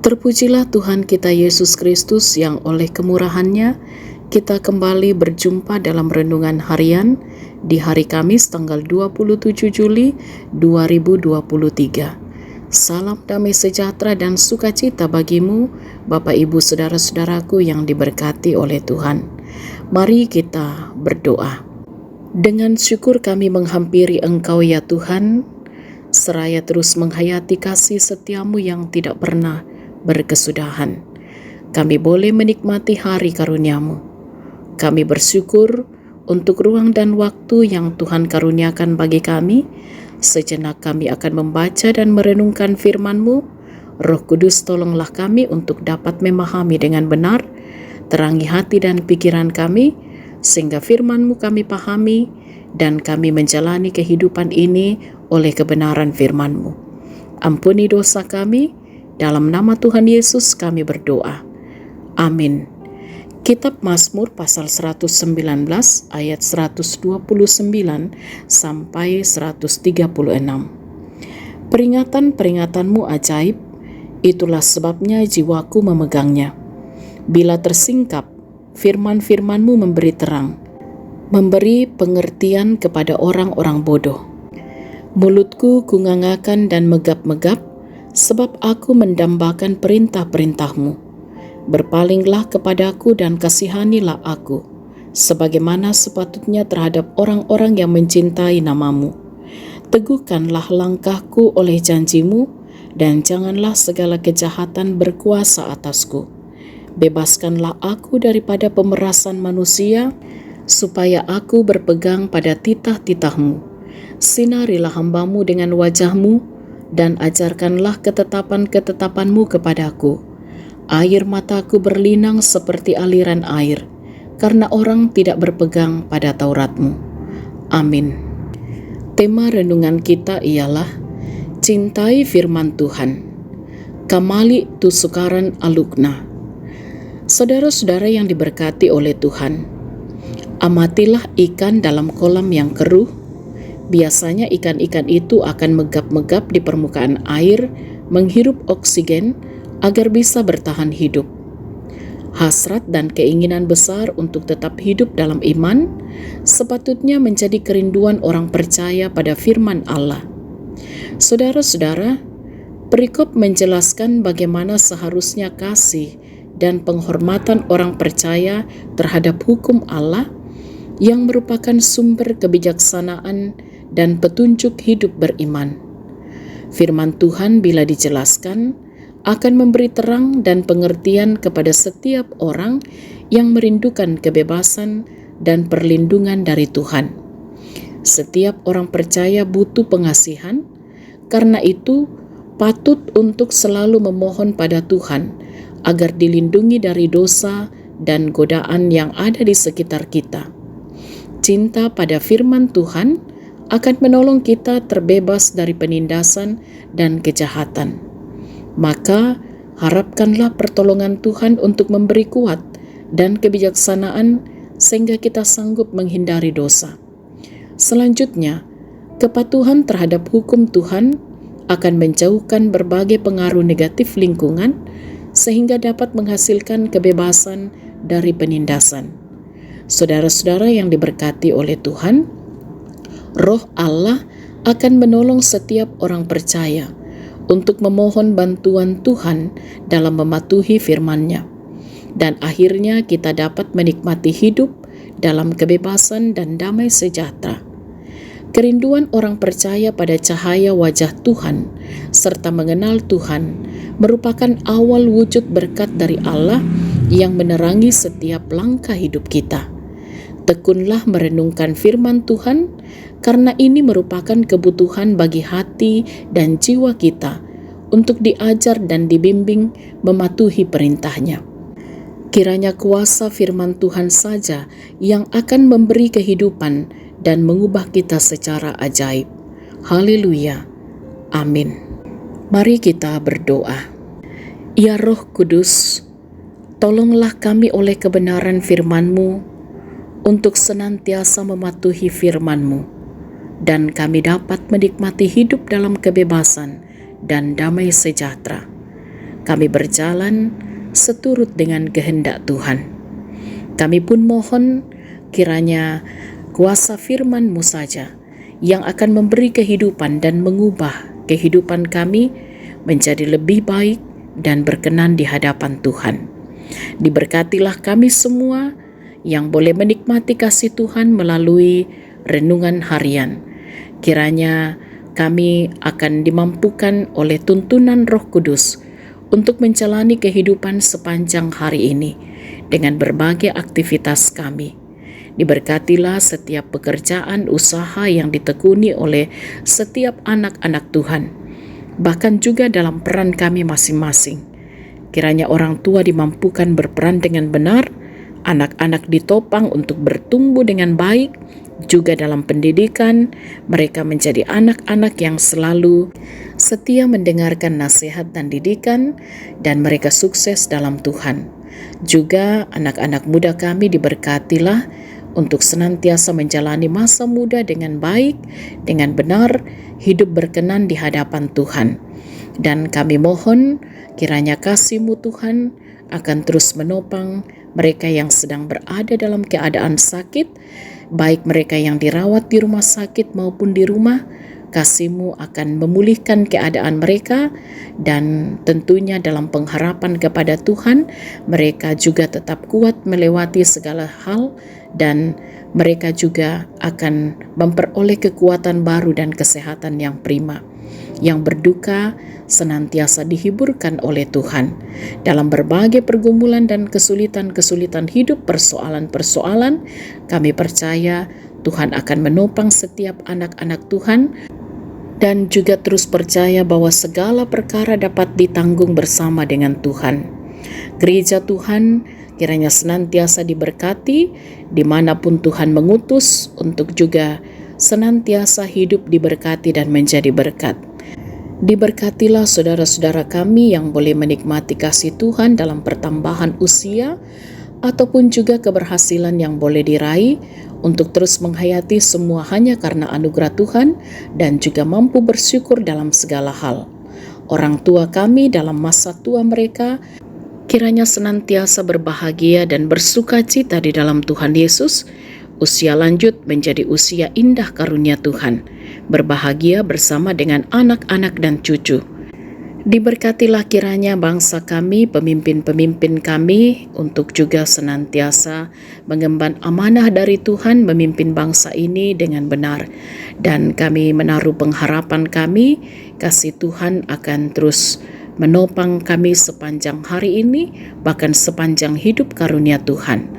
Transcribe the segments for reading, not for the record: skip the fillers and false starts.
Terpujilah Tuhan kita Yesus Kristus yang oleh kemurahan-Nya kita kembali berjumpa dalam renungan harian di hari Kamis tanggal 27 Juli 2023. Salam damai sejahtera dan sukacita bagimu, Bapak Ibu Saudara-saudaraku yang diberkati oleh Tuhan. Mari kita berdoa. Dengan syukur kami menghampiri Engkau ya Tuhan, seraya terus menghayati kasih setiamu yang tidak pernah berkesudahan. Kami boleh menikmati hari karunia-Mu. Kami bersyukur untuk ruang dan waktu yang Tuhan karuniakan bagi kami. Sejenak kami akan membaca dan merenungkan firman-Mu. Roh Kudus, tolonglah kami untuk dapat memahami dengan benar, terangi hati dan pikiran kami, sehingga firman-Mu kami pahami dan kami menjalani kehidupan ini oleh kebenaran firman-Mu. Ampuni dosa kami. Dalam nama Tuhan Yesus kami berdoa. Amin. Kitab Mazmur pasal 119 ayat 129 sampai 136. Peringatan-peringatan-Mu ajaib, itulah sebabnya jiwaku memegangnya. Bila tersingkap, firman-firman-Mu memberi terang, memberi pengertian kepada orang-orang bodoh. Mulutku kungangakan dan megap-megap, sebab aku mendambakan perintah-perintah-Mu. Berpalinglah kepadaku dan kasihanilah aku, sebagaimana sepatutnya terhadap orang-orang yang mencintai nama-Mu. Teguhkanlah langkahku oleh janji-Mu, dan janganlah segala kejahatan berkuasa atasku. Bebaskanlah aku daripada pemerasan manusia, supaya aku berpegang pada titah-titah-Mu. Sinarilah hamba-Mu dengan wajah-Mu, dan ajarkanlah ketetapan-ketetapan-Mu kepadaku. Air mataku berlinang seperti aliran air, karena orang tidak berpegang pada Taurat-Mu. Amin. Tema renungan kita ialah cintai firman Tuhan. Kamali tu sukaran alukna. Saudara-saudara yang diberkati oleh Tuhan, amatilah ikan dalam kolam yang keruh. Biasanya ikan-ikan itu akan megap-megap di permukaan air, menghirup oksigen agar bisa bertahan hidup. Hasrat dan keinginan besar untuk tetap hidup dalam iman sepatutnya menjadi kerinduan orang percaya pada firman Allah. Saudara-saudara, perikop menjelaskan bagaimana seharusnya kasih dan penghormatan orang percaya terhadap hukum Allah yang merupakan sumber kebijaksanaan dan petunjuk hidup beriman. Firman Tuhan bila dijelaskan akan memberi terang dan pengertian kepada setiap orang yang merindukan kebebasan dan perlindungan dari Tuhan. Setiap orang percaya butuh pengasihan, karena itu patut untuk selalu memohon pada Tuhan agar dilindungi dari dosa dan godaan yang ada di sekitar kita. Cinta pada firman Tuhan akan menolong kita terbebas dari penindasan dan kejahatan. Maka harapkanlah pertolongan Tuhan untuk memberi kuat dan kebijaksanaan sehingga kita sanggup menghindari dosa. Selanjutnya, kepatuhan terhadap hukum Tuhan akan menjauhkan berbagai pengaruh negatif lingkungan sehingga dapat menghasilkan kebebasan dari penindasan. Saudara-saudara yang diberkati oleh Tuhan, Roh Allah akan menolong setiap orang percaya untuk memohon bantuan Tuhan dalam mematuhi firman-Nya. Dan akhirnya kita dapat menikmati hidup dalam kebebasan dan damai sejahtera. Kerinduan orang percaya pada cahaya wajah Tuhan serta mengenal Tuhan merupakan awal wujud berkat dari Allah yang menerangi setiap langkah hidup kita. Tekunlah merenungkan firman Tuhan, karena ini merupakan kebutuhan bagi hati dan jiwa kita untuk diajar dan dibimbing mematuhi perintah-Nya. Kiranya kuasa firman Tuhan saja yang akan memberi kehidupan dan mengubah kita secara ajaib. Haleluya. Amin. Mari kita berdoa. Ya Roh Kudus, tolonglah kami oleh kebenaran firman-Mu untuk senantiasa mematuhi firman-Mu, dan kami dapat menikmati hidup dalam kebebasan dan damai sejahtera. kami berjalan seturut dengan kehendak Tuhan. Kami pun mohon kiranya kuasa firman-Mu saja yang akan memberi kehidupan dan mengubah kehidupan kami menjadi lebih baik dan berkenan di hadapan Tuhan. Diberkatilah kami semua yang boleh menikmati kasih Tuhan melalui renungan harian. Kiranya kami akan dimampukan oleh tuntunan Roh Kudus untuk menjalani kehidupan sepanjang hari ini dengan berbagai aktivitas kami. Diberkatilah setiap pekerjaan usaha yang ditekuni oleh setiap anak-anak Tuhan, bahkan juga dalam peran kami masing-masing. Kiranya orang tua dimampukan berperan dengan benar, anak-anak ditopang untuk bertumbuh dengan baik, juga dalam pendidikan, mereka menjadi anak-anak yang selalu setia mendengarkan nasihat dan didikan, dan mereka sukses dalam Tuhan. Juga anak-anak muda kami diberkatilah untuk senantiasa menjalani masa muda dengan baik, dengan benar, hidup berkenan di hadapan Tuhan. Dan kami mohon kiranya kasih-Mu Tuhan akan terus menopang mereka yang sedang berada dalam keadaan sakit, baik mereka yang dirawat di rumah sakit maupun di rumah. Kasih-Mu akan memulihkan keadaan mereka, dan tentunya dalam pengharapan kepada Tuhan, mereka juga tetap kuat melewati segala hal, dan mereka juga akan memperoleh kekuatan baru dan kesehatan yang prima. Yang berduka senantiasa dihiburkan oleh Tuhan. Dalam berbagai pergumulan dan kesulitan-kesulitan hidup, persoalan-persoalan, kami percaya Tuhan akan menopang setiap anak-anak Tuhan, dan juga terus percaya bahwa segala perkara dapat ditanggung bersama dengan Tuhan. Gereja Tuhan kiranya senantiasa diberkati dimanapun Tuhan mengutus, untuk juga senantiasa hidup diberkati dan menjadi berkat. Diberkatilah saudara-saudara kami yang boleh menikmati kasih Tuhan dalam pertambahan usia ataupun juga keberhasilan yang boleh diraih, untuk terus menghayati semua hanya karena anugerah Tuhan dan juga mampu bersyukur dalam segala hal. Orang tua kami dalam masa tua mereka kiranya senantiasa berbahagia dan bersuka cita di dalam Tuhan Yesus. Usia lanjut menjadi usia indah karunia Tuhan, berbahagia bersama dengan anak-anak dan cucu. Diberkatilah kiranya bangsa kami, pemimpin-pemimpin kami, untuk juga senantiasa mengemban amanah dari Tuhan memimpin bangsa ini dengan benar. Dan kami menaruh pengharapan kami, kasih Tuhan akan terus menopang kami sepanjang hari ini, bahkan sepanjang hidup karunia Tuhan.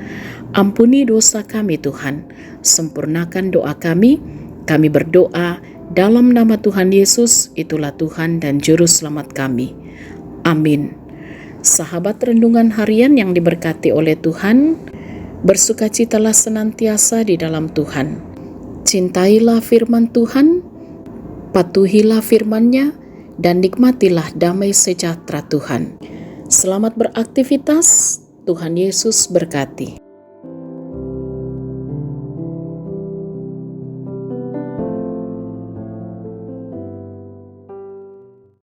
Ampuni dosa kami Tuhan, sempurnakan doa kami berdoa dalam nama Tuhan Yesus, itulah Tuhan dan Juru Selamat kami. Amin. Sahabat renungan harian yang diberkati oleh Tuhan, bersukacitalah senantiasa di dalam Tuhan. Cintailah firman Tuhan, patuhilah firman-Nya, dan nikmatilah damai sejahtera Tuhan. Selamat beraktivitas, Tuhan Yesus berkati.